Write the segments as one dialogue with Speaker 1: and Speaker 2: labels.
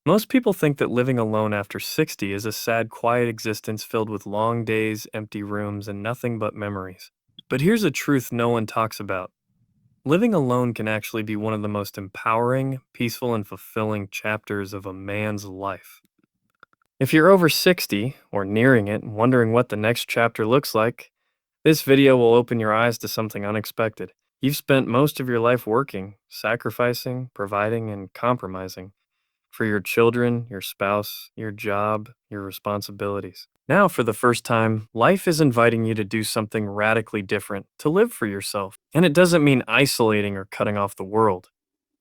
Speaker 1: Most people think that living alone after 60 is a sad, quiet existence filled with long days, empty rooms, and nothing but memories. But here's a truth no one talks about. Living alone can actually be one of the most empowering, peaceful, and fulfilling chapters of a man's life. If you're over 60 or nearing it and wondering what the next chapter looks like, this video will open your eyes to something unexpected. You've spent most of your life working, sacrificing, providing, and compromising for your children, your spouse, your job, your responsibilities. Now, for the first time, life is inviting you to do something radically different, to live for yourself. And it doesn't mean isolating or cutting off the world.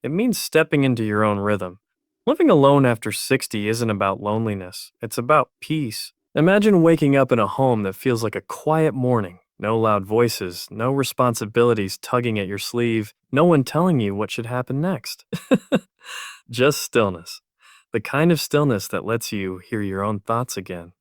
Speaker 1: It means stepping into your own rhythm. Living alone after 60 isn't about loneliness, it's about peace. Imagine waking up in a home that feels like a quiet morning. No loud voices, no responsibilities tugging at your sleeve, no one telling you what should happen next. Just stillness. The kind of stillness that lets you hear your own thoughts again.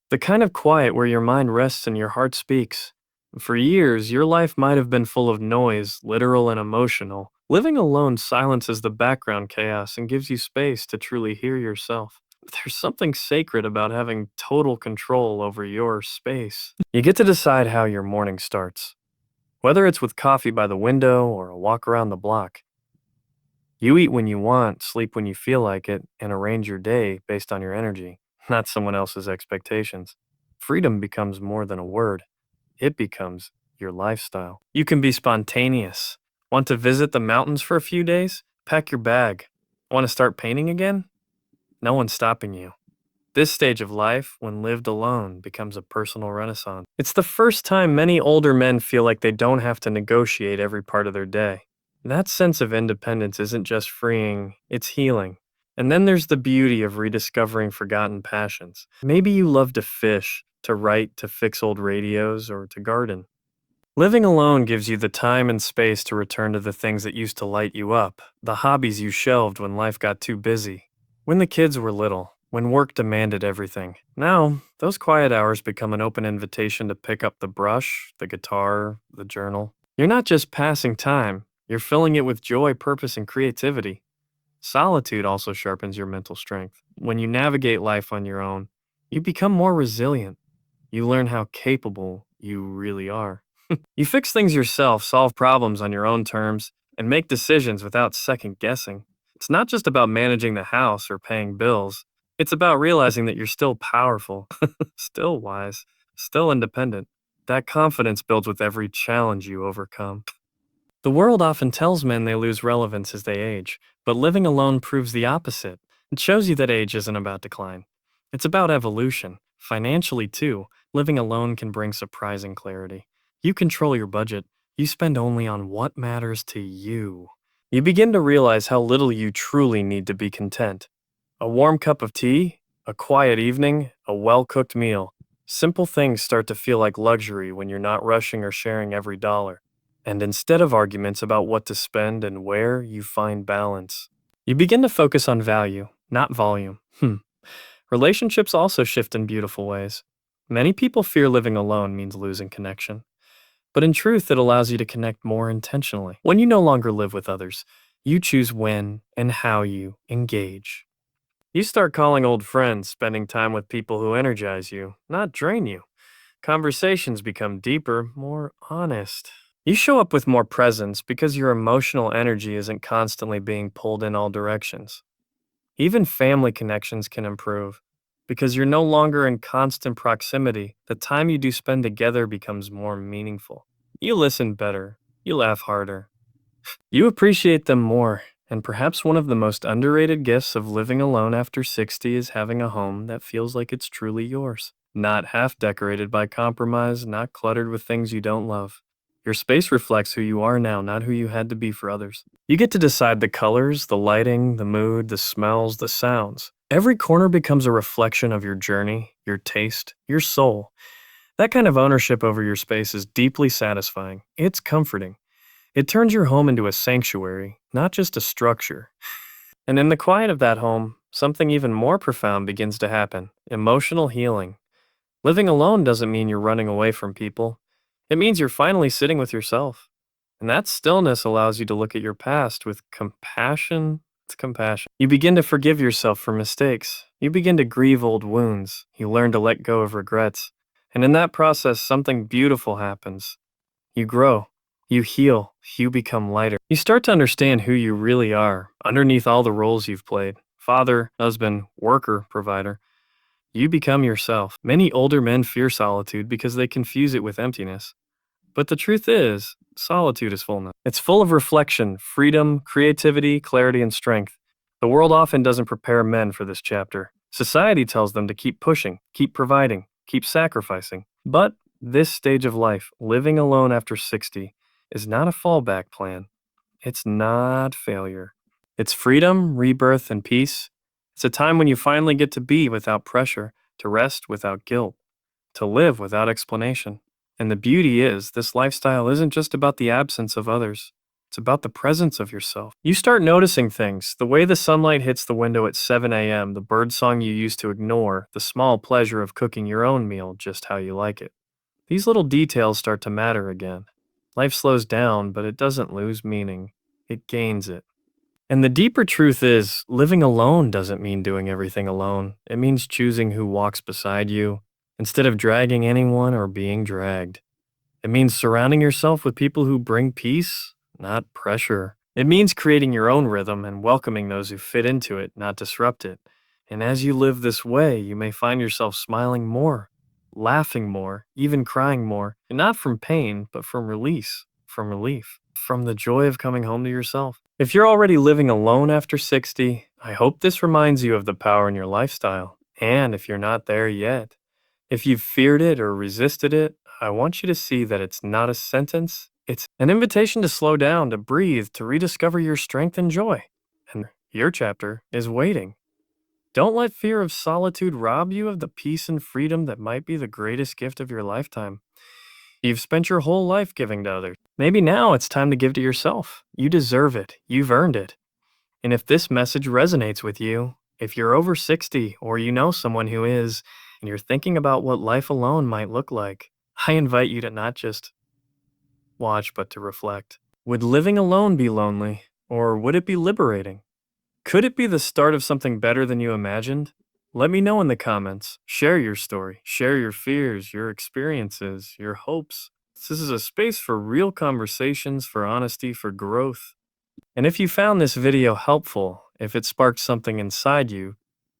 Speaker 1: The kind of quiet where your mind rests and your heart speaks. For years, your life might have been full of noise, literal and emotional. Living alone silences the background chaos and gives you space to truly hear yourself. There's something sacred about having total control over your space. You get to decide how your morning starts, whether it's with coffee by the window or a walk around the block. You eat when you want, sleep when you feel like it, and arrange your day based on your energy, not someone else's expectations. Freedom becomes more than a word, it becomes your lifestyle. You can be spontaneous. Want to visit the mountains for a few days? Pack your bag. Want to start painting again? No one's stopping you. This stage of life, when lived alone, becomes a personal renaissance. It's the first time many older men feel like they don't have to negotiate every part of their day. That sense of independence isn't just freeing, it's healing. And then there's the beauty of rediscovering forgotten passions. Maybe you love to fish, to write, to fix old radios, or to garden. Living alone gives you the time and space to return to the things that used to light you up, the hobbies you shelved when life got too busy. When the kids were little, when work demanded everything. Now, those quiet hours become an open invitation to pick up the brush, the guitar, the journal. You're not just passing time, you're filling it with joy, purpose, and creativity. Solitude also sharpens your mental strength. When you navigate life on your own, you become more resilient. You learn how capable you really are. You fix things yourself, solve problems on your own terms, and make decisions without second guessing. It's not just about managing the house or paying bills. It's about realizing that you're still powerful, still wise, still independent. That confidence builds with every challenge you overcome. The world often tells men they lose relevance as they age, but living alone proves the opposite. It shows you that age isn't about decline. It's about evolution. Financially, too, living alone can bring surprising clarity. You control your budget. You spend only on what matters to you. You begin to realize how little you truly need to be content. A warm cup of tea, a quiet evening, a well-cooked meal. Simple things start to feel like luxury when you're not rushing or sharing every dollar. And instead of arguments about what to spend and where, you find balance. You begin to focus on value, not volume. Relationships also shift in beautiful ways. Many people fear living alone means losing connection. But in truth, it allows you to connect more intentionally. When you no longer live with others, you choose when and how you engage. You start calling old friends, spending time with people who energize you, not drain you. Conversations become deeper, more honest. You show up with more presence because your emotional energy isn't constantly being pulled in all directions. Even family connections can improve because you're no longer in constant proximity. The time you do spend together becomes more meaningful. You listen better, you laugh harder, you appreciate them more. And perhaps one of the most underrated gifts of living alone after 60 is having a home that feels like it's truly yours. Not half decorated by compromise, not cluttered with things you don't love. Your space reflects who you are now, not who you had to be for others. You get to decide the colors, the lighting, the mood, the smells, the sounds. Every corner becomes a reflection of your journey, your taste, your soul. That kind of ownership over your space is deeply satisfying. It's comforting. It turns your home into a sanctuary, not just a structure. And in the quiet of that home, something even more profound begins to happen: emotional healing. Living alone doesn't mean you're running away from people. It means you're finally sitting with yourself. And that stillness allows you to look at your past with compassion It's compassion. You begin to forgive yourself for mistakes. You begin to grieve old wounds. You learn to let go of regrets. And in that process, something beautiful happens. You grow. You heal. You become lighter. You start to understand who you really are underneath all the roles you've played father, husband, worker, provider. You become yourself. Many older men fear solitude because they confuse it with emptiness. But the truth is, solitude is fullness. It's full of reflection, freedom, creativity, clarity, and strength. The world often doesn't prepare men for this chapter. Society tells them to keep pushing, keep providing, keep sacrificing. But this stage of life, living alone after 60, is not a fallback plan. It's not failure. It's freedom, rebirth, and peace. It's a time when you finally get to be without pressure, to rest without guilt, to live without explanation. And the beauty is, this lifestyle isn't just about the absence of others. It's about the presence of yourself. You start noticing things, the way the sunlight hits the window at 7 a.m., the birdsong you used to ignore, the small pleasure of cooking your own meal just how you like it. These little details start to matter again. Life slows down, but it doesn't lose meaning. It gains it. And the deeper truth is, living alone doesn't mean doing everything alone. It means choosing who walks beside you instead of dragging anyone or being dragged. It means surrounding yourself with people who bring peace, not pressure. It means creating your own rhythm and welcoming those who fit into it, not disrupt it. And as you live this way, you may find yourself smiling more, laughing more, even crying more, and not from pain, but from release, from relief, from the joy of coming home to yourself. If you're already living alone after 60, I hope this reminds you of the power in your lifestyle. And if you're not there yet, if you've feared it or resisted it, I want you to see that it's not a sentence. It's an invitation to slow down, to breathe, to rediscover your strength and joy. And your chapter is waiting. Don't let fear of solitude rob you of the peace and freedom that might be the greatest gift of your lifetime. You've spent your whole life giving to others. Maybe now it's time to give to yourself. You deserve it. You've earned it. And if this message resonates with you, if you're over 60 or you know someone who is, and you're thinking about what life alone might look like, I invite you to not just watch, but to reflect. Would living alone be lonely, or would it be liberating? Could it be the start of something better than you imagined? Let me know in the comments. Share your story, share your fears, your experiences, your hopes. This is a space for real conversations, for honesty, for growth. And if you found this video helpful, if it sparked something inside you,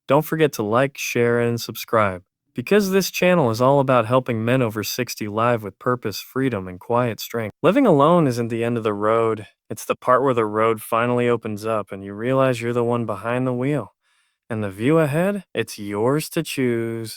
Speaker 1: don't forget to like, share, and subscribe. Because this channel is all about helping men over 60 live with purpose, freedom, and quiet strength. Living alone isn't the end of the road. It's the part where the road finally opens up and you realize you're the one behind the wheel. And the view ahead, it's yours to choose.